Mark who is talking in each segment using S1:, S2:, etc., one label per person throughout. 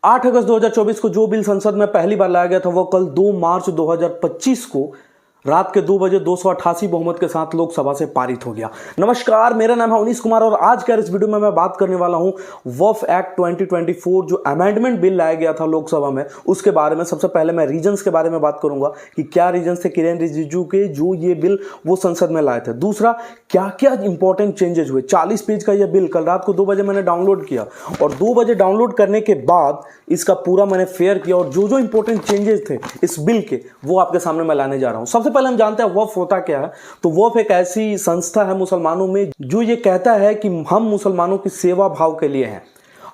S1: 8 अगस्त 2024 को जो बिल संसद में पहली बार लाया गया था वो कल 2 मार्च 2025 को रात के 2 बजे 288 बहुमत के साथ लोकसभा से पारित हो गया। नमस्कार, मेरा नाम है उनीस कुमार और आज के इस वीडियो में मैं बात करने वाला हूं वक्फ एक्ट 2024 जो अमेंडमेंट बिल लाया गया था लोकसभा में, उसके बारे में। सबसे पहले मैं रीजन्स के बारे में बात करूंगा कि क्या रीजन्स थे किरेन रिजिजू के जो ये बिल वो संसद में लाए थे। दूसरा, क्या क्या इंपॉर्टेंट चेंजेस हुए। 40 पेज का यह बिल कल रात को 2 बजे मैंने डाउनलोड किया और 2 बजे डाउनलोड करने के बाद इसका पूरा मैंने फेयर किया और जो जो इंपॉर्टेंट चेंजेस थे इस बिल के वो आपके सामने मैं लाने जा रहा हूं। सबसे पहले हम जानते हैं वक्फ होता क्या है। तो वक्फ एक ऐसी संस्था है मुसलमानों में जो ये कहता है कि हम मुसलमानों की सेवा भाव के लिए हैं।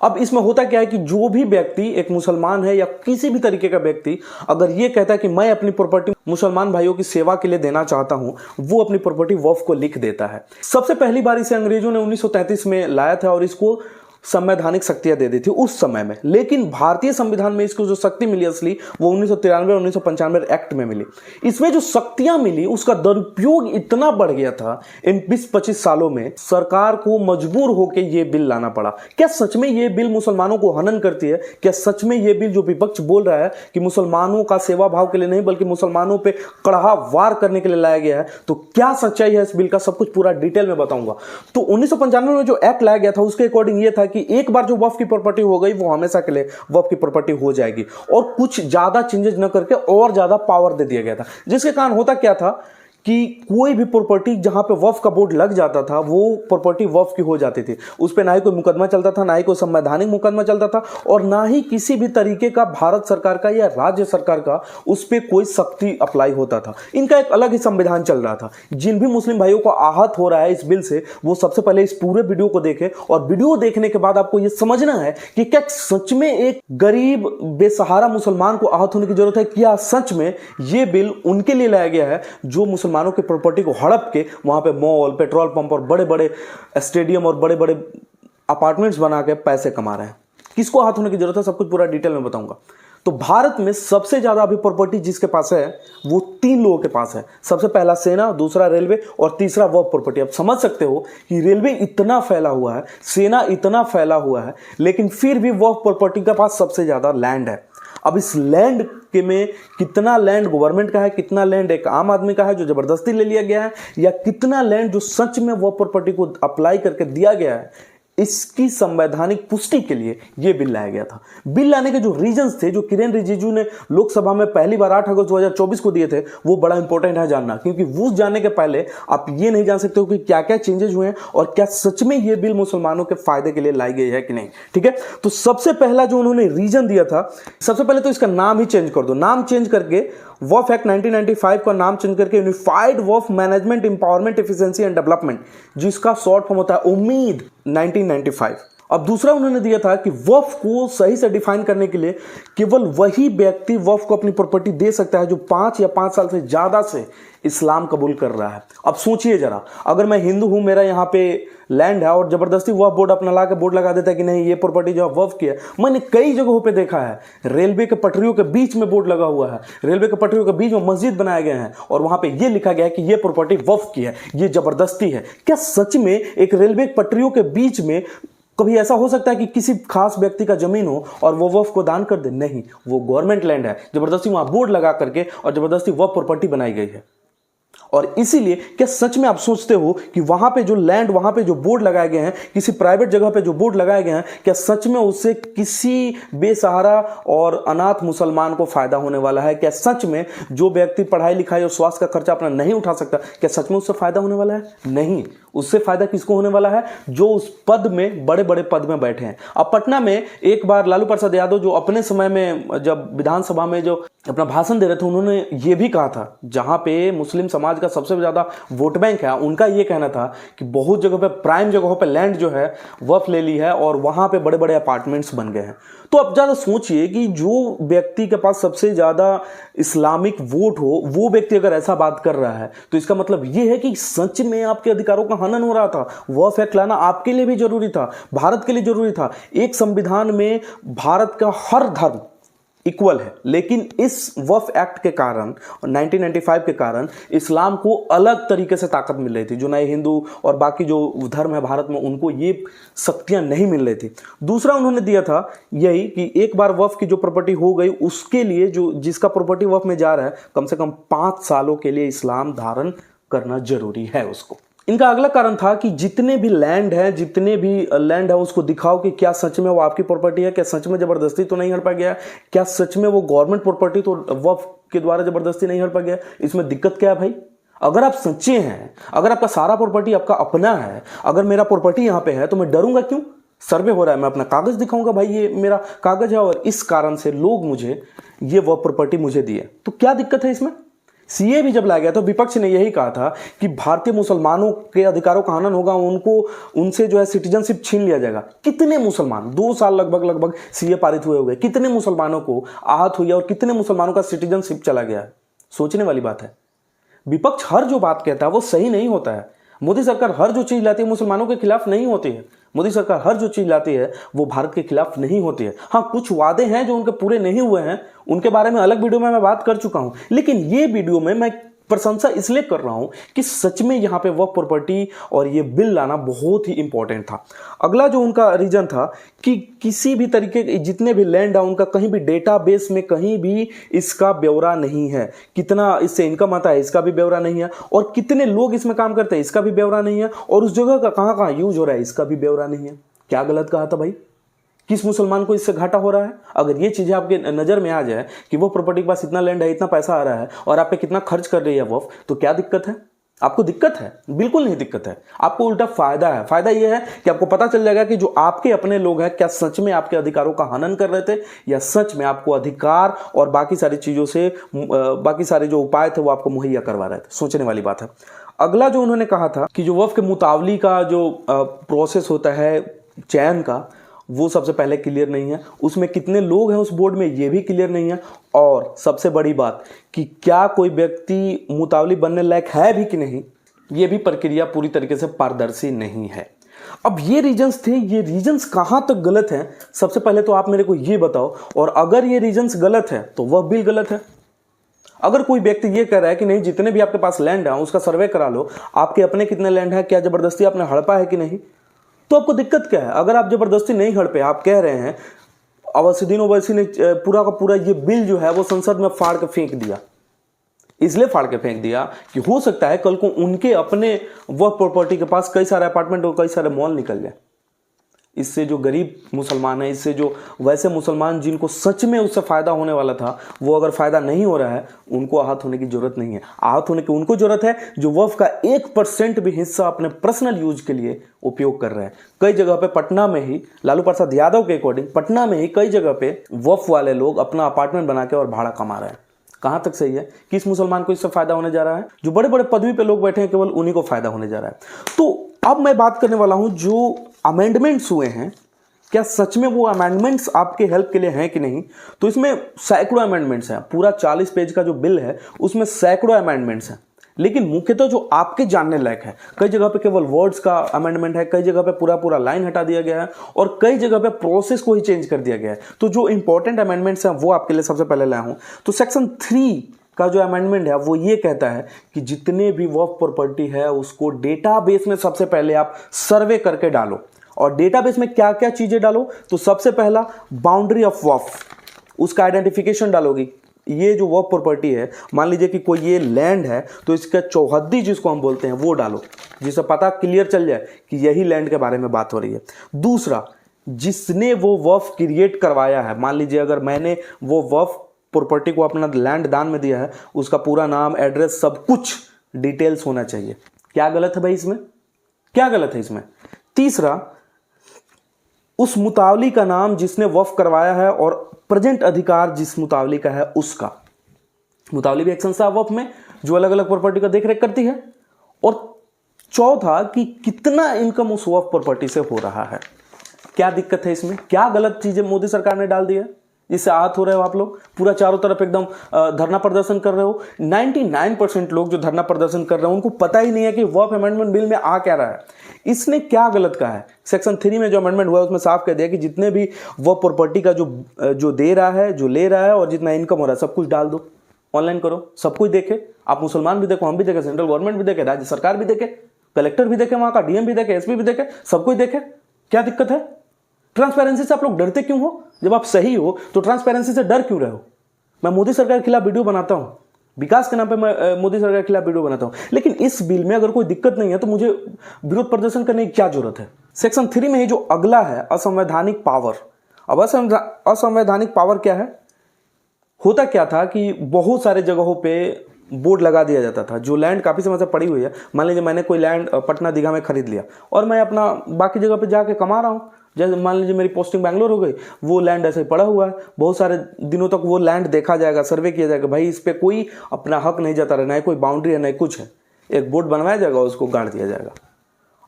S1: अब इसमें होता क्या है कि जो भी व्यक्ति एक मुसलमान है या किसी भी तरीके का व्यक्ति अगर ये कहता है कि मैं अपनी प्रॉपर्टी मुसलमान भाइयों की सेवा के लिए देना चाहता हूं, वो अपनी प्रॉपर्टी वक्फ को लिख देता है। सबसे पहली बार इसे अंग्रेजों ने 1933 में लाया था और इसको संवैधानिक शक्तियां दे दी थी उस समय में। लेकिन भारतीय संविधान में इसको जो शक्ति मिली असली वो 1993 और 1995 एक्ट में मिली। इसमें जो शक्तियां मिली उसका दुरुपयोग इतना बढ़ गया था इन 20-25 सालों में, सरकार को मजबूर होकर यह बिल लाना पड़ा। क्या सच में यह बिल मुसलमानों को हनन करती है? क्या सच में यह बिल जो विपक्ष बोल रहा है कि मुसलमानों का सेवा भाव के लिए नहीं बल्कि मुसलमानों पर कड़ा वार करने के लिए लाया गया है, तो क्या सच्चाई है इस बिल का सब कुछ पूरा डिटेल में बताऊंगा। तो 1995 में जो एक्ट लाया गया था उसके अकॉर्डिंग यह था कि एक बार जो वक्फ की प्रॉपर्टी हो गई वो हमेशा के लिए वक्फ की प्रॉपर्टी हो जाएगी और कुछ ज्यादा चेंजेस न करके और ज्यादा पावर दे दिया गया था। जिसके कारण होता क्या था कि कोई भी प्रॉपर्टी जहां पे वक्फ का बोर्ड लग जाता था वो प्रॉपर्टी वक्फ की हो जाती थी। उस पे ना ही कोई मुकदमा चलता था, ना ही कोई संवैधानिक मुकदमा चलता था और ना ही किसी भी तरीके का भारत सरकार का या राज्य सरकार का उस पे कोई सख्ती अप्लाई होता था। इनका एक अलग ही संविधान चल रहा था। जिन भी मुस्लिम भाइयों को आहत हो रहा है इस बिल से वो सबसे पहले इस पूरे वीडियो को देखें और वीडियो देखने के बाद आपको यह समझना है कि क्या सच में एक गरीब बेसहारा मुसलमान को आहत होने की जरूरत है। क्या सच में यह बिल उनके लिए लाया गया है जो मुसलमानों की प्रॉपर्टी को हड़प के वहां पे मॉल, पेट्रोल पंप और बड़े बड़े स्टेडियम और बड़े बड़े अपार्टमेंट्स बना के पैसे कमा रहे हैं। किसको हाथ होने की जरूरत है सब कुछ पूरा डिटेल में बताऊंगा। तो भारत में सबसे ज्यादा अभी प्रॉपर्टी जिसके पास है वो 3 लोगों के पास है। सबसे पहला सेना, दूसरा रेलवे और तीसरा वक्फ प्रॉपर्टी। अब समझ सकते हो कि रेलवे इतना फैला हुआ है, सेना इतना फैला हुआ है, लेकिन फिर भी वक्फ प्रॉपर्टी के पास सबसे ज्यादा लैंड है। अब इस लैंड के में कितना लैंड गवर्नमेंट का है, कितना लैंड एक आम आदमी का है जो जबरदस्ती ले लिया गया है, या कितना लैंड जो सच में वक्फ प्रॉपर्टी को अप्लाई करके दिया गया है, इसकी संवैधानिक पुष्टि के लिए यह बिल लाया गया था। बिल लाने के जो रीजंस थे जो किरेन रिजिजू ने लोकसभा में पहली बार 8 अगस्त 2024 को दिए थे वो बड़ा इंपॉर्टेंट है जानना, क्योंकि वो जानने के पहले आप ये नहीं जान सकते हो कि क्या क्या चेंजेस हुए हैं और क्या सच में यह बिल मुसलमानों के फायदे के लिए लाई गई है कि नहीं। ठीक है, तो सबसे पहला जो उन्होंने रीजन दिया था, सबसे पहले तो इसका नाम ही चेंज कर दो। नाम चेंज करके वक्फ एक्ट 1995 का नाम चेंज करके unified Waqf management empowerment efficiency and development, जिसका शॉर्ट फॉर्म होता है उम्मीद 1995। अब दूसरा उन्होंने दिया था कि वक्फ को सही से डिफाइन करने के लिए केवल वही व्यक्ति वक्फ को अपनी प्रॉपर्टी दे सकता है जो 5 या 5 साल से ज्यादा से इस्लाम कबूल कर रहा है। अब सोचिए जरा, अगर मैं हिंदू हूं, मेरा यहाँ पे लैंड है और जबरदस्ती वक्फ बोर्ड अपना ला के बोर्ड लगा देता है कि नहीं ये प्रॉपर्टी जो है वक्फ की है। मैंने कई जगहों पे देखा है रेलवे के पटरियों के बीच में बोर्ड लगा हुआ है, रेलवे के पटरियों के बीच में मस्जिद बनाए गए हैं और वहां पे ये लिखा गया है कि ये प्रॉपर्टी वक्फ की है, ये जबरदस्ती है। क्या सच में एक रेलवे पटरियों के बीच में कभी ऐसा हो सकता है कि किसी खास व्यक्ति का जमीन हो और वो वक्फ को दान कर दे? नहीं, वो गवर्नमेंट लैंड है, जबरदस्ती वहां बोर्ड लगा करके और जबरदस्ती वक्फ प्रॉपर्टी बनाई गई है। और इसीलिए क्या सच में आप सोचते हो कि वहां पे जो लैंड, वहां पे जो बोर्ड लगाए गए हैं, किसी प्राइवेट जगह पे जो बोर्ड लगाए गए हैं, क्या सच में उससे किसी बेसहारा और अनाथ मुसलमान को फायदा होने वाला है? क्या सच में जो व्यक्ति पढ़ाई लिखाई और स्वास्थ्य का खर्चा अपना नहीं उठा सकता, क्या सच में उससे फायदा होने वाला है? नहीं। उससे फायदा किसको होने वाला है? जो उस पद में, बड़े बड़े पद में बैठे हैं। अब पटना में एक बार लालू प्रसाद यादव जो अपने समय में जब विधानसभा में जो अपना भाषण दे रहे थे, उन्होंने ये भी कहा था, जहां पे मुस्लिम समाज का सबसे ज्यादा वोट बैंक है, उनका ये कहना था कि बहुत जगह पे, प्राइम जगहों पे लैंड जो है वक्फ ले ली है और वहां पे बड़े बड़े अपार्टमेंट्स बन गए हैं। तो अब ज्यादा सोचिए कि जो व्यक्ति के पास सबसे ज्यादा इस्लामिक वोट हो वो व्यक्ति अगर ऐसा बात कर रहा है तो इसका मतलब यह है कि सच में आपके अधिकारों का हनन हो रहा था। वक्फ एक्ट लाना आपके लिए भी जरूरी था, भारत के लिए जरूरी था। एक संविधान में भारत का हर धर्म इक्वल है, लेकिन इस वक्फ एक्ट के कारण 1995 के कारण इस्लाम को अलग तरीके से ताकत मिल रही थी। जो नए हिंदू और बाकी जो धर्म है भारत में, उनको ये शक्तियां नहीं मिल रही थी। दूसरा उन्होंने दिया था यही कि एक बार वक्फ की जो प्रॉपर्टी हो गई, उसके लिए जो जिसका प्रॉपर्टी वक्फ में जा रहा है, कम से कम 5 सालों के लिए इस्लाम धारण करना जरूरी है उसको। इनका अगला कारण था कि जितने भी लैंड है उसको दिखाओ कि क्या सच में वो आपकी प्रॉपर्टी है, क्या सच में जबरदस्ती तो नहीं हड़पा गया, क्या सच में वो गवर्नमेंट प्रॉपर्टी तो वक्फ के द्वारा जबरदस्ती नहीं हड़पा गया। इसमें दिक्कत क्या है भाई? अगर आप सच्चे हैं, अगर आपका सारा प्रॉपर्टी आपका अपना है, अगर मेरा प्रॉपर्टी यहां पे है तो मैं डरूंगा क्यों? सर्वे हो रहा है, मैं अपना कागज दिखाऊंगा, भाई ये मेरा कागज है और इस कारण से लोग मुझे ये वक्फ प्रॉपर्टी मुझे दी है। तो क्या दिक्कत है इसमें? सीए भी जब लाया गया तो विपक्ष ने यही कहा था कि भारतीय मुसलमानों के अधिकारों का हनन होगा, उनसे जो है सिटीजनशिप छीन लिया जाएगा। कितने मुसलमान 2 साल लगभग सीए पारित हुए हुए, कितने मुसलमानों को आहत हुई और कितने मुसलमानों का सिटीजनशिप चला गया है? सोचने वाली बात है। विपक्ष हर जो बात कहता है वो सही नहीं होता है। मोदी सरकार हर जो चीज लाती है मुसलमानों के खिलाफ नहीं होती है। मोदी सरकार हर जो चीज लाती है वो भारत के खिलाफ नहीं होती है। हाँ, कुछ वादे हैं जो उनके पूरे नहीं हुए हैं, उनके बारे में अलग वीडियो में मैं बात कर चुका हूं, लेकिन ये वीडियो में मैं प्रशंसा इसलिए कर रहा हूं कि सच में यहां पे वक्फ प्रॉपर्टी और ये बिल लाना बहुत ही इंपॉर्टेंट था। अगला जो उनका रीजन था कि किसी भी तरीके के जितने भी लैंड है उनका कहीं भी डेटाबेस में कहीं भी इसका ब्यौरा नहीं है। कितना इससे इनकम आता है इसका भी ब्यौरा नहीं है, और कितने लोग इसमें काम करते हैं इसका भी ब्यौरा नहीं है, और उस जगह का कहां कहां यूज हो रहा है इसका भी ब्यौरा नहीं है। क्या गलत कहा था भाई? किस मुसलमान को इससे घाटा हो रहा है? अगर ये चीजें आपके नजर में आ जाए कि वो प्रॉपर्टी के पास इतना लैंड है, इतना पैसा आ रहा है और आप पे कितना खर्च कर रही है वक्फ, तो क्या दिक्कत है? आपको दिक्कत है? बिल्कुल नहीं दिक्कत है, आपको उल्टा फायदा है। फायदा यह है कि आपको पता चल जाएगा कि जो आपके अपने लोग हैं क्या सच में आपके अधिकारों का हनन कर रहे थे, या सच में आपको अधिकार और बाकी सारी चीजों से बाकी सारे जो उपाय थे वो आपको मुहैया करवा रहे थे। सोचने वाली बात है। अगला जो उन्होंने कहा था कि जो वक्फ के मुतावली का जो प्रोसेस होता है चयन का, वो सबसे पहले क्लियर नहीं है। उसमें कितने लोग हैं उस बोर्ड में ये भी क्लियर नहीं है। और सबसे बड़ी बात कि क्या कोई व्यक्ति मुतावली बनने लायक है भी कि नहीं, ये भी प्रक्रिया पूरी तरीके से पारदर्शी नहीं है। अब ये रीजंस थे, ये रीजंस कहां तक गलत हैं? सबसे पहले तो आप मेरे को ये बताओ, और अगर ये रीजंस गलत है तो वह बिल गलत है। अगर कोई व्यक्ति ये कह रहा है कि नहीं जितने भी आपके पास लैंड है उसका सर्वे करा लो, आपके अपने कितने लैंड है, क्या जबरदस्ती आपने हड़पा है कि नहीं, तो आपको दिक्कत क्या है? अगर आप जबरदस्ती नहीं हड़पे, आप कह रहे हैं, अवैसीद्दीन ओवैसी ने पूरा का पूरा ये बिल जो है वो संसद में फाड़ के फेंक दिया। इसलिए फाड़ के फेंक दिया कि हो सकता है कल को उनके अपने वक्फ प्रॉपर्टी के पास कई सारे अपार्टमेंट और कई सारे मॉल निकल जाए। इससे जो गरीब मुसलमान है, इससे जो वैसे मुसलमान जिनको सच में उससे फायदा होने वाला था, वो अगर फायदा नहीं हो रहा है, उनको आहत होने की जरूरत नहीं है। आहत होने की उनको जरूरत है जो वक्फ का 1% भी हिस्सा अपने पर्सनल यूज के लिए उपयोग कर रहे हैं। कई जगह पे पटना में ही, लालू प्रसाद यादव के अकॉर्डिंग पटना में ही कई जगह पे वक्फ वाले लोग अपना अपार्टमेंट बना के और भाड़ा कमा रहे हैं। कहां तक सही है? किस मुसलमान को इससे फायदा होने जा रहा है? जो बड़े बड़े पदवी पे लोग बैठे हैं, केवल उन्हीं को फायदा होने जा रहा है। तो अब मैं बात करने वाला हूं जो अमेंडमेंट्स हुए हैं, क्या सच में वो अमेंडमेंट्स आपके हेल्प के लिए हैं कि नहीं? तो इसमें सैकड़ों अमेंडमेंट्स हैं। पूरा 40 पेज का जो बिल है उसमें सैकड़ों अमेंडमेंट्स हैं, लेकिन मुख्यतः जो आपके जानने लायक है, कई जगह पे केवल वर्ड्स का अमेंडमेंट है, कई जगह पे पूरा लाइन हटा दिया गया है, और कई जगह पे प्रोसेस को ही चेंज कर दिया गया है। तो जो इंपॉर्टेंट अमेंडमेंट्स हैं वो आपके लिए सबसे पहले लाया हूं। तो सेक्शन 3 का जो अमेंडमेंट है वो ये कहता है कि जितने भी वक्फ प्रॉपर्टी है उसको डेटाबेस में सबसे पहले आप सर्वे करके डालो। और डेटाबेस में क्या क्या चीजें डालो? तो सबसे पहला बाउंड्री ऑफ वक्फ, उसका आइडेंटिफिकेशन डालोगी। ये जो वक्फ प्रॉपर्टी है, मान लीजिए कि कोई ये लैंड है तो इसका चौहद्दी जिसको हम बोलते हैं वो डालो, जिससे पता क्लियर चल जाए कि यही लैंड के बारे में बात हो रही है। दूसरा, जिसने वो वक्फ क्रिएट करवाया है, मान लीजिए अगर मैंने वो वक्फ प्रॉपर्टी को अपना लैंड दान में दिया है, उसका पूरा नाम, एड्रेस, सब कुछ डिटेल्स होना चाहिए। क्या गलत है भाई इसमें? क्या गलत है इसमें? तीसरा, उस मुतावली का नाम जिसने वक्फ करवाया है और प्रेजेंट अधिकार जिस मुतावली का है उसका। मुतावली भी एक संस्था वक्फ में जो अलग अलग प्रॉपर्टी का देखरेख करती है। और चौथा, कि कितना इनकम उस वक्फ प्रॉपर्टी से हो रहा है। क्या दिक्कत है इसमें? क्या गलत चीजें मोदी सरकार ने डाल दी है? जिससे आहत हो रहे हो आप लोग, पूरा चारों तरफ एकदम धरना प्रदर्शन कर रहे हो। 99% लोग जो धरना प्रदर्शन कर रहे हैं उनको पता ही नहीं है कि वर्क अमेंडमेंट बिल में आ क्या रहा है, इसने क्या गलत कहा है। सेक्शन 3 में जो अमेंडमेंट हुआ है उसमें साफ कह दिया कि जितने भी वर्क प्रॉपर्टी का जो दे रहा है, जो ले रहा है और जितना इनकम हो रहा है सब कुछ डाल दो, ऑनलाइन करो, सब कुछ देखे। आप मुसलमान भी देखो, हम भी देखे, सेंट्रल गवर्नमेंट भी देखे, राज्य सरकार भी देखे, कलेक्टर भी देखे, वहां का डीएम भी देखे, एसपी भी देखे, सब कुछ देखे। क्या दिक्कत है? ट्रांसपेरेंसी से आप लोग डरते क्यों हो? जब आप सही हो तो ट्रांसपेरेंसी से डर क्यों रहे हो? मैं मोदी सरकार के खिलाफ वीडियो बनाता हूं, विकास के नाम पे मैं मोदी सरकार के खिलाफ वीडियो बनाता हूं, लेकिन इस बिल में अगर कोई दिक्कत नहीं है तो मुझे विरोध प्रदर्शन करने की क्या जरूरत है? सेक्शन 3 में ही जो अगला है असंवैधानिक पावर। अब असंवैधानिक पावर क्या है? होता क्या था कि बहुत सारे जगहों पे बोर्ड लगा दिया जाता था, जो लैंड काफी समय से पड़ी हुई है। मान लीजिए मैंने कोई लैंड पटना दीघा में खरीद लिया और मैं अपना बाकी जगह पे जाके कमा रहा हूं, जैसे मान लीजिए मेरी पोस्टिंग बैंगलोर हो गई, वो लैंड ऐसे ही पड़ा हुआ है, बहुत सारे दिनों तक वो लैंड देखा जाएगा, सर्वे किया जाएगा, भाई इस पे कोई अपना हक नहीं जता रहा, ना कोई बाउंड्री है ना कुछ है। एक बोर्ड बनवाया जाएगा, उसको गाड़ दिया जाएगा।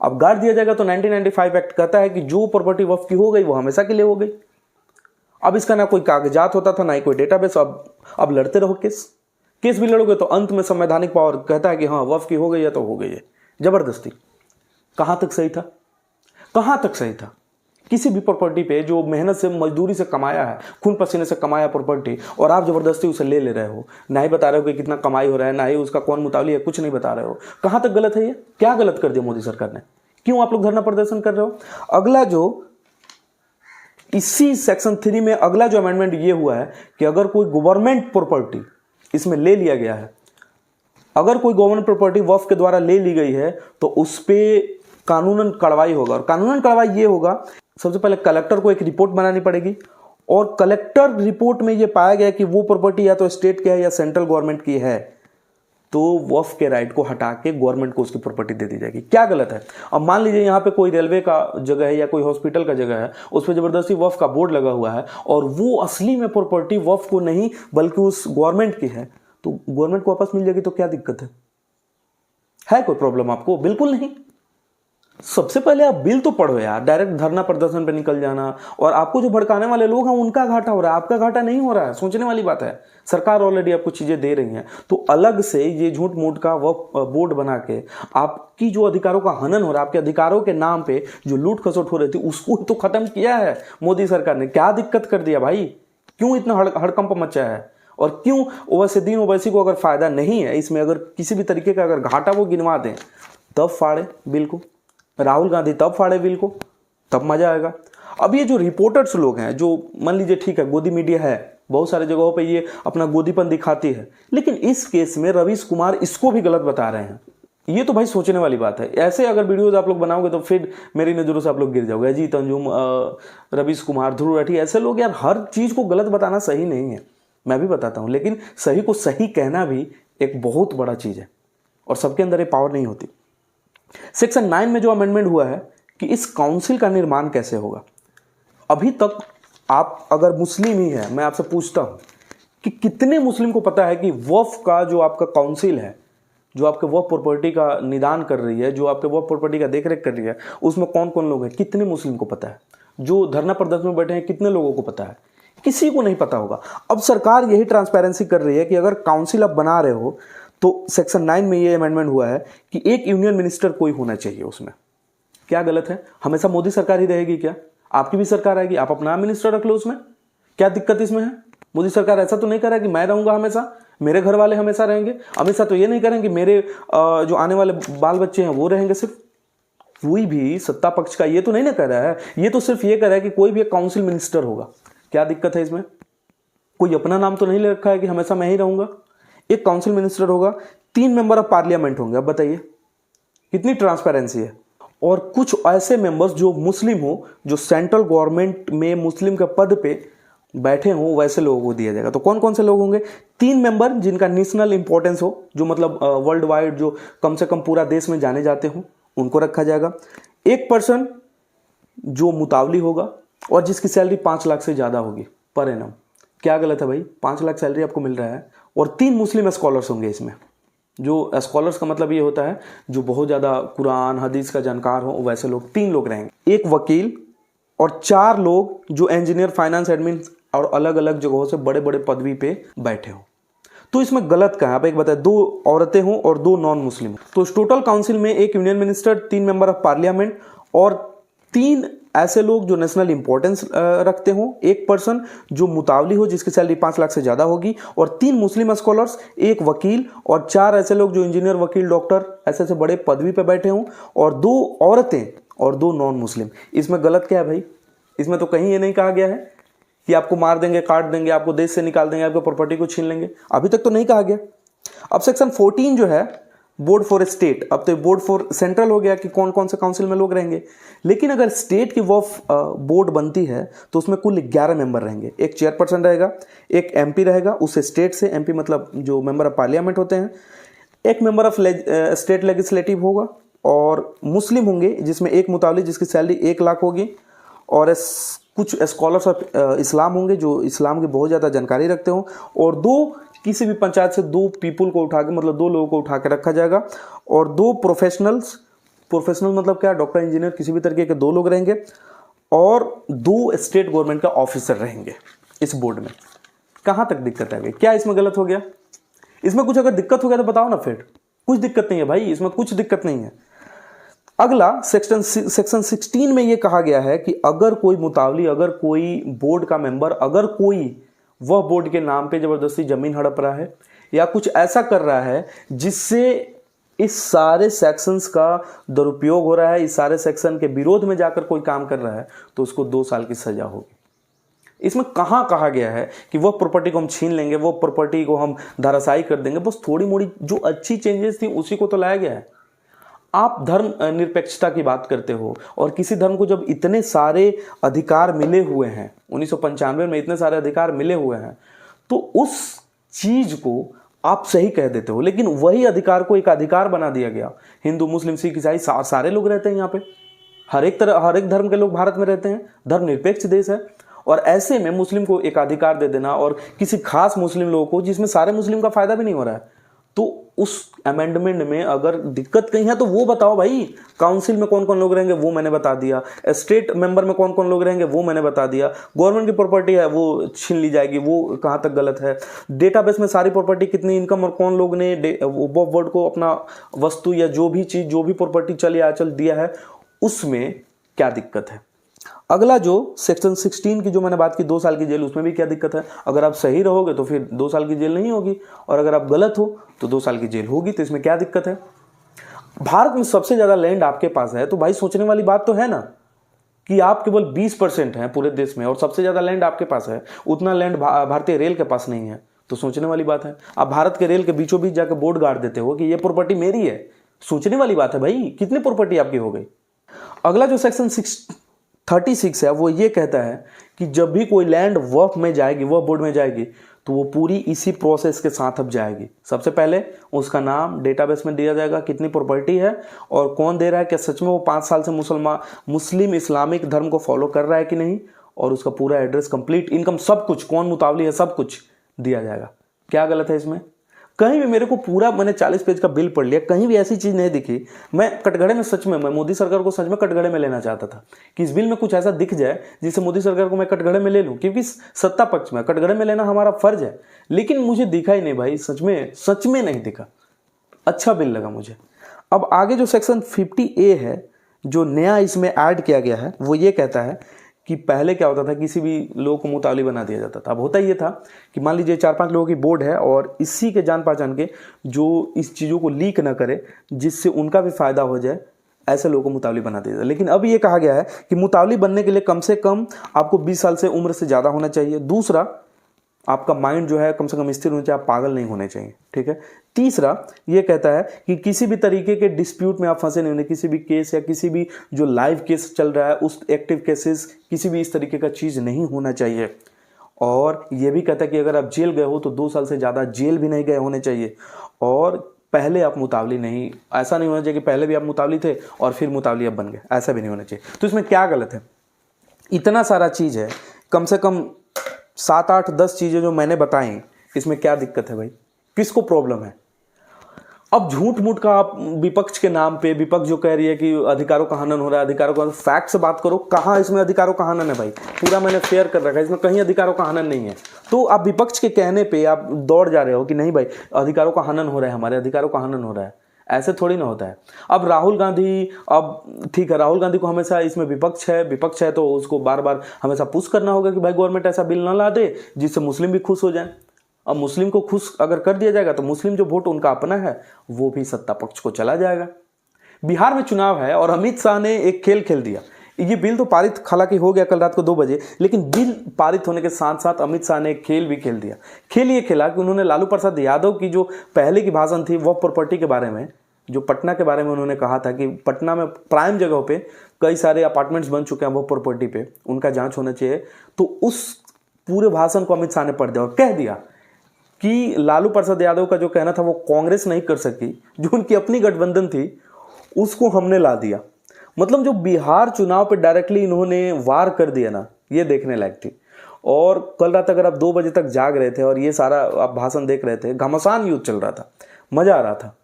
S1: अब गाड़ दिया जाएगा तो 1995 एक्ट कहता है कि जो प्रॉपर्टी वक्फ की हो गई वो हमेशा के लिए हो गई। अब इसका ना कोई कागजात होता था ना ही कोई डेटाबेस। अब लड़ते रहो केस भी लड़ोगे तो अंत में संवैधानिक पावर कहता है कि हाँ वक्फ की हो गई है तो हो गई है, जबरदस्ती। कहां तक सही था? कहां तक सही था? किसी भी प्रॉपर्टी पे जो मेहनत से, मजदूरी से कमाया है, खून पसीने से कमाया प्रॉपर्टी, और आप जबरदस्ती उसे ले रहे हो, ना ही बता रहे हो कि कितना कमाई हो रहा है, ना ही उसका कौन मुताबिक है, कुछ नहीं बता रहे हो। कहां तक गलत है ये? क्या गलत कर दिया मोदी सरकार ने? क्यों आप लोग धरना प्रदर्शन कर रहे हो? अगला जो इसी सेक्शन 3 में अगला जो अमेंडमेंट ये हुआ है कि अगर कोई गवर्नमेंट प्रॉपर्टी इसमें ले लिया गया है, अगर कोई गवर्नमेंट प्रॉपर्टी वक्फ के द्वारा ले ली गई है तो उस पे कानूनन कार्रवाई होगा। और कानूनन कार्रवाई ये होगा, सबसे पहले कलेक्टर को एक रिपोर्ट बनानी पड़ेगी, और कलेक्टर रिपोर्ट में ये पाया गया कि वो प्रॉपर्टी या तो स्टेट की है या सेंट्रल गवर्नमेंट की है, तो वक्फ के राइट को हटा के गवर्नमेंट को उसकी प्रॉपर्टी दे दी जाएगी। क्या गलत है? अब मान लीजिए यहाँ पे कोई रेलवे का जगह है या कोई हॉस्पिटल का जगह है, उस पर जबरदस्ती वक्फ का बोर्ड लगा हुआ है और वो असली में प्रॉपर्टी वक्फ को नहीं बल्कि उस गवर्नमेंट की है, तो गवर्नमेंट को वापस मिल जाएगी। तो क्या दिक्कत है कोई प्रॉब्लम आपको? बिल्कुल नहीं। सबसे पहले आप बिल तो पढ़ो यार, डायरेक्ट धरना प्रदर्शन पे निकल जाना, और आपको जो भड़काने वाले लोग हैं उनका घाटा हो रहा है, आपका घाटा नहीं हो रहा है। सोचने वाली बात है। सरकार ऑलरेडी आपको चीजें दे रही है, तो अलग से ये झूठ मूठ का वो बोर्ड बना के आपकी जो अधिकारों का हनन हो रहा है, आपके अधिकारों के नाम पे जो लूट खसोट हो रही थी उसको तो खत्म किया है मोदी सरकार ने। क्या दिक्कत कर दिया भाई? क्यों इतना हड़कंप मचा है? और क्यों ओवैसी ओवैसी को अगर फायदा नहीं है इसमें, अगर किसी भी तरीके का अगर घाटा वो गिनवा दें तब फाड़े बिल को, राहुल गांधी तब फाड़े बिल को, तब मजा आएगा। अब ये जो रिपोर्टर्स लोग हैं, जो मान लीजिए ठीक है गोदी मीडिया है, बहुत सारे जगहों पे ये अपना गोदीपन दिखाती है, लेकिन इस केस में रवीश कुमार इसको भी गलत बता रहे हैं। ये तो भाई सोचने वाली बात है। ऐसे अगर वीडियोज आप लोग बनाओगे तो फिर मेरी नजरों से आप लोग गिर जाओगे। अजीत अंजुम, रवीश कुमार, ध्रुव राठी, ऐसे लोग यार हर चीज को गलत बताना सही नहीं है। मैं भी बताता हूं, लेकिन सही को सही कहना भी एक बहुत बड़ा चीज है और सबके अंदर ये पावर नहीं होती। सेक्शन 9 में जो अमेंडमेंट हुआ है कि इस काउंसिल का निर्माण कैसे होगा। अभी तक आप अगर मुस्लिम ही है, मैं आपसे पूछता हूं कि कितने मुस्लिम को पता है कि वक्फ का जो आपका काउंसिल है, जो आपके वक्फ प्रॉपर्टी का निदान कर रही है, जो आपके वक्फ प्रॉपर्टी का देखरेख कर रही है, उसमें कौन कौन लोग हैं? कितने मुस्लिम को पता है? जो धरना प्रदर्शन में बैठे हैं कितने लोगों को पता है? किसी को नहीं पता होगा। अब सरकार यही ट्रांसपेरेंसी कर रही है कि अगर काउंसिल आप बना रहे हो तो सेक्शन 9 में ये अमेंडमेंट हुआ है कि एक यूनियन मिनिस्टर कोई होना चाहिए उसमें। क्या गलत है? हमेशा मोदी सरकार ही रहेगी क्या? आपकी भी सरकार आएगी, आप अपना मिनिस्टर रख लो उसमें, क्या दिक्कत इसमें है? मोदी सरकार ऐसा तो नहीं कर रहा है कि मैं रहूंगा हमेशा, मेरे घर वाले हमेशा रहेंगे। हमेशा तो ये नहीं करेंगे मेरे जो आने वाले बाल बच्चे हैं वो रहेंगे। सिर्फ कोई भी सत्ता पक्ष का ये तो नहीं ना कर रहा है, ये तो सिर्फ ये कर रहा है कि कोई भी एक काउंसिल मिनिस्टर होगा। क्या दिक्कत है इसमें? कोई अपना नाम तो नहीं ले रखा है कि हमेशा मैं ही रहूंगा। एक काउंसिल मिनिस्टर होगा, 3 मेंबर ऑफ पार्लियामेंट होंगे। अब बताइए कितनी ट्रांसपेरेंसी है। और कुछ ऐसे मेंबर्स जो मुस्लिम हो, जो सेंट्रल गवर्नमेंट में मुस्लिम के पद पे बैठे हो, वैसे लोगों को दिया जाएगा। तो कौन कौन से लोग होंगे? 3 मेंबर जिनका नेशनल इंपॉर्टेंस हो, जो मतलब वर्ल्ड वाइड, जो कम से कम पूरा देश में जाने जाते हो, उनको रखा जाएगा। एक पर्सन जो मुतावली होगा और जिसकी सैलरी 5 लाख से ज्यादा होगी पर एनम। क्या गलत है भाई? 5 लाख सैलरी आपको मिल रहा है। और 3 मुस्लिम स्कॉलर्स होंगे इसमें। जो स्कॉलर्स का मतलब ये होता है जो बहुत ज्यादा कुरान हदीस का जानकार हो, वैसे लोग 3 लोग रहेंगे। एक वकील और 4 लोग जो इंजीनियर, फाइनेंस, और अलग अलग जगहों से बड़े बड़े पदवी पे बैठे हो। तो इसमें गलत क्या है? आप एक बताएं, 2 औरतें हों और 2 नॉन मुस्लिम हो। तो इस टोटल काउंसिल में 1 union minister, 3 member of parliament और 3 ऐसे लोग जो नेशनल इंपॉर्टेंस रखते हो, 1 पर्सन जो मुतावली हो जिसकी सैलरी 5 लाख से ज़्यादा होगी, और 3 मुस्लिम स्कॉलर्स, 1 वकील और 4 ऐसे लोग जो इंजीनियर, वकील, डॉक्टर ऐसे ऐसे बड़े पदवी पे बैठे हों, और 2 औरतें और 2 नॉन मुस्लिम। इसमें गलत क्या है भाई? इसमें तो कहीं ये नहीं कहा गया है कि आपको मार देंगे, काट देंगे, आपको देश से निकाल देंगे, आपको प्रॉपर्टी को छीन लेंगे। अभी तक तो नहीं कहा गया। अब सेक्शन 14 जो है बोर्ड फॉर स्टेट, अब तो बोर्ड फॉर सेंट्रल हो गया कि कौन कौन से काउंसिल में लोग रहेंगे। लेकिन अगर स्टेट की वक्फ बोर्ड बनती है तो उसमें कुल 11 मेंबर रहेंगे। 1 चेयरपर्सन रहेगा, 1 एमपी रहेगा, उससे स्टेट से, एमपी मतलब जो मेंबर ऑफ पार्लियामेंट होते हैं, 1 मेंबर ऑफ स्टेट लेजिस्लेटिव होगा, और मुस्लिम होंगे जिसमें 1 मुतावली जिसकी सैलरी 1 लाख होगी, और कुछ स्कॉलर्स ऑफ इस्लाम होंगे जो इस्लाम की बहुत ज़्यादा जानकारी रखते हो, और 2 किसी भी पंचायत से 2 पीपल को उठा के, मतलब 2 लोगों को उठा के रखा जाएगा, और 2 प्रोफेशनल्स, प्रोफेशनल मतलब क्या, डॉक्टर, इंजीनियर, किसी भी तरीके के 2 लोग रहेंगे, और 2 स्टेट गवर्नमेंट का ऑफिसर रहेंगे इस बोर्ड में। कहाँ तक दिक्कत आ गई? क्या इसमें गलत हो गया? इसमें कुछ अगर दिक्कत हो गया तो बताओ ना फिर। कुछ दिक्कत नहीं है भाई, इसमें कुछ दिक्कत नहीं है। अगला सेक्शन 16 में यह कहा गया है कि अगर कोई मुतावली, अगर कोई बोर्ड का मेंबर, अगर कोई वह बोर्ड के नाम पे जबरदस्ती जमीन हड़प रहा है या कुछ ऐसा कर रहा है जिससे इस सारे सेक्शंस का दुरुपयोग हो रहा है, इस सारे सेक्शन के विरोध में जाकर कोई काम कर रहा है, तो उसको 2 साल की सजा होगी। इसमें कहाँ कहा गया है कि वह प्रॉपर्टी को हम छीन लेंगे, वो प्रॉपर्टी को हम धराशायी कर देंगे? बस थोड़ी मोड़ी जो अच्छी चेंजेस थी उसी को तो लाया गया है। आप धर्म निरपेक्षता की बात करते हो, और किसी धर्म को जब इतने सारे अधिकार मिले हुए हैं, 1995 में इतने सारे अधिकार मिले हुए हैं, तो उस चीज को आप सही कह देते हो। लेकिन वही अधिकार को एक अधिकार बना दिया गया। हिंदू, मुस्लिम, सिख, ईसाई सारे लोग रहते हैं यहाँ पे, हर एक धर्म के लोग भारत में रहते हैं, धर्मनिरपेक्ष देश है। और ऐसे में मुस्लिम को एक अधिकार दे देना, और किसी खास मुस्लिम लोगों को, जिसमें सारे मुस्लिम का फायदा भी नहीं हो रहा है, तो उस अमेंडमेंट में अगर दिक्कत कहीं है तो वो बताओ भाई। काउंसिल में कौन कौन लोग रहेंगे वो मैंने बता दिया, स्टेट मेंबर में कौन कौन लोग रहेंगे वो मैंने बता दिया, गवर्नमेंट की प्रॉपर्टी है वो छीन ली जाएगी, वो कहाँ तक गलत है, डेटाबेस में सारी प्रॉपर्टी, कितनी इनकम और कौन लोग ने वर्ड को अपना वस्तु या जो भी चीज, जो भी प्रॉपर्टी चल या अचल दिया है, उसमें क्या दिक्कत है। अगला जो सेक्शन 16 की जो मैंने बात की 2 साल की जेल, उसमें भी क्या दिक्कत है? अगर आप सही रहोगे तो फिर 2 साल की जेल नहीं होगी, और अगर आप गलत हो तो 2 साल की जेल होगी। तो इसमें क्या दिक्कत है? भारत में सबसे ज्यादा लैंड आपके पास है, तो भाई सोचने वाली बात तो है ना कि आप केवल 20% हैं पूरे देश में, और सबसे ज्यादा लैंड आपके पास है। उतना लैंड भारतीय रेल के पास नहीं है, तो सोचने वाली बात है। आप भारत के रेल के बीचों बीच जाकर बोर्ड गाड़ देते हो कि ये प्रॉपर्टी मेरी है। सोचने वाली बात है भाई, कितनी प्रॉपर्टी आपकी हो गई। अगला जो सेक्शन 36 है वो ये कहता है कि जब भी कोई लैंड वक्फ में जाएगी, वक्फ बोर्ड में जाएगी, तो वो पूरी इसी प्रोसेस के साथ अब जाएगी। सबसे पहले उसका नाम डेटाबेस में दिया जाएगा, कितनी प्रॉपर्टी है और कौन दे रहा है, क्या सच में वो 5 साल से मुस्लिम इस्लामिक धर्म को फॉलो कर रहा है कि नहीं, और उसका पूरा एड्रेस, कंप्लीट इनकम, सब कुछ, कौन मुतावली है, सब कुछ दिया जाएगा। क्या गलत है इसमें? कहीं भी मेरे को पूरा, मैंने 40 पेज का बिल पढ़ लिया, कहीं भी ऐसी चीज नहीं दिखी। मैं कटघरे में, सच में मैं मोदी सरकार को सच में कटघरे में लेना चाहता था कि इस बिल में कुछ ऐसा दिख जाए जिससे मोदी सरकार को मैं कटघरे में ले लूं, क्योंकि सत्ता पक्ष में कटघरे में लेना हमारा फर्ज है। लेकिन मुझे दिखा ही नहीं भाई, सच में नहीं दिखा। अच्छा बिल लगा मुझे। अब आगे जो सेक्शन 50A है, जो नया इसमें ऐड किया गया है, वो ये कहता है कि पहले क्या होता था, किसी भी लोग को मुतावली बना दिया जाता था। अब होता ये था कि मान लीजिए 4-5 लोगों की बोर्ड है, और इसी के जान पहचान के जो इस चीज़ों को लीक ना करे, जिससे उनका भी फायदा हो जाए, ऐसे लोगों को मुतावली बना दिया जाए। लेकिन अब ये कहा गया है कि मुतावली बनने के लिए कम से कम आपको 20 साल से उम्र से ज़्यादा होना चाहिए। दूसरा, आपका माइंड जो है कम से कम स्थिर होना चाहिए, आप पागल नहीं होने चाहिए, ठीक है। तीसरा ये कहता है कि किसी भी तरीके के डिस्प्यूट में आप फंसे नहीं होने, किसी भी केस या किसी भी जो लाइव केस चल रहा है उस एक्टिव केसेस, किसी भी इस तरीके का चीज़ नहीं होना चाहिए। और ये भी कहता है कि अगर आप जेल गए हो तो 2 साल से ज़्यादा जेल भी नहीं गए होने चाहिए, और पहले आप मुतावली नहीं, ऐसा नहीं होना चाहिए कि पहले भी आप मुतावली थे और फिर मुतावली अब बन गए, ऐसा भी नहीं होना चाहिए। तो इसमें क्या गलत है? इतना सारा चीज़ है, कम से कम 7, 8, 10 चीज़ें जो मैंने बताई, इसमें क्या दिक्कत है भाई? किसको प्रॉब्लम है? अब झूठ मूठ का आप विपक्ष के नाम पे, विपक्ष जो कह रही है कि अधिकारों का हनन हो रहा है, अधिकारों का, फैक्ट से बात करो, कहाँ इसमें अधिकारों का हनन है भाई? पूरा मैंने शेयर कर रखा है, इसमें कहीं अधिकारों का हनन नहीं है। तो आप विपक्ष के कहने पे आप दौड़ जा रहे हो कि नहीं भाई अधिकारों का हनन हो रहा है, हमारे अधिकारों का हनन हो रहा है। ऐसे थोड़ी ना होता है। अब राहुल गांधी, अब ठीक है, राहुल गांधी को हमेशा इसमें विपक्ष है तो उसको बार बार हमेशा पुश करना होगा कि भाई गवर्नमेंट ऐसा बिल ना ला दे जिससे मुस्लिम भी खुश हो जाए। अब मुस्लिम को खुश अगर कर दिया जाएगा तो मुस्लिम जो वोट उनका अपना है वो भी सत्ता पक्ष को चला जाएगा। बिहार में चुनाव है और अमित शाह ने एक खेल खेल दिया। ये बिल तो पारित हालांकि हो गया कल रात को 2 बजे, लेकिन बिल पारित होने के साथ साथ अमित शाह ने एक खेल भी खेल दिया। खेल ये खेला कि उन्होंने लालू प्रसाद यादव की जो पहले की भाषण थी वह प्रॉपर्टी के बारे में, जो पटना के बारे में उन्होंने कहा था कि पटना में प्राइम जगहों पे कई सारे अपार्टमेंट्स बन चुके हैं वो प्रॉपर्टी पे, उनका जांच होना चाहिए। तो उस पूरे भाषण को अमित शाह ने पढ़ दिया और कह दिया कि लालू प्रसाद यादव का जो कहना था वो कांग्रेस नहीं कर सकी, जो उनकी अपनी गठबंधन थी उसको हमने ला दिया। मतलब जो बिहार चुनाव पे डायरेक्टली इन्होंने वार कर दिया ना, ये देखने लायक थी। और कल रात अगर आप 2 बजे तक जाग रहे थे और ये सारा आप भाषण देख रहे थे, घमासान युद्ध चल रहा था, मजा आ रहा था।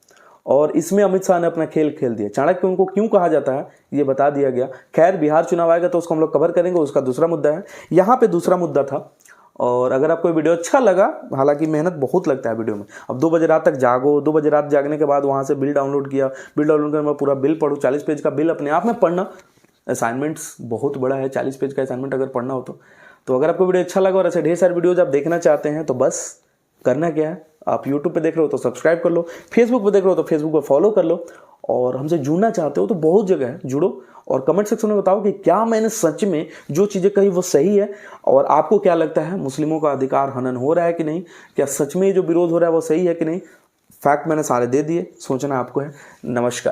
S1: और इसमें अमित शाह ने अपना खेल खेल दिया। चाणक्य उनको क्यों कहा जाता है ये बता दिया गया। खैर बिहार चुनाव आएगा तो उसको हम लोग कवर करेंगे, उसका दूसरा मुद्दा है। यहाँ पे दूसरा मुद्दा था। और अगर आपको वीडियो अच्छा लगा, हालांकि मेहनत बहुत लगता है वीडियो में, अब 2 बजे रात तक जागो, 2 बजे रात जागने के बाद वहाँ से बिल डाउनलोड किया, बिल डाउनलोड करने में पूरा बिल पढ़ो, 40 पेज का बिल अपने आप में पढ़ना, असाइनमेंट्स बहुत बड़ा है, 40 पेज का असाइनमेंट अगर पढ़ना हो तो अगर आपको वीडियो अच्छा लगा और ऐसे ढेर सारे वीडियोज आप देखना चाहते हैं तो बस करना क्या है, आप यूट्यूब पे देख रहे हो तो सब्सक्राइब कर लो, फेसबुक पे देख रहे हो तो फेसबुक पे फॉलो कर लो, और हमसे जुड़ना चाहते हो तो बहुत जगह है, जुड़ो। और कमेंट सेक्शन में बताओ कि क्या मैंने सच में जो चीज़ें कही वो सही है, और आपको क्या लगता है मुस्लिमों का अधिकार हनन हो रहा है कि नहीं, क्या सच में जो विरोध हो रहा है वो सही है कि नहीं। फैक्ट मैंने सारे दे दिए, सोचना आपको है। नमस्कार।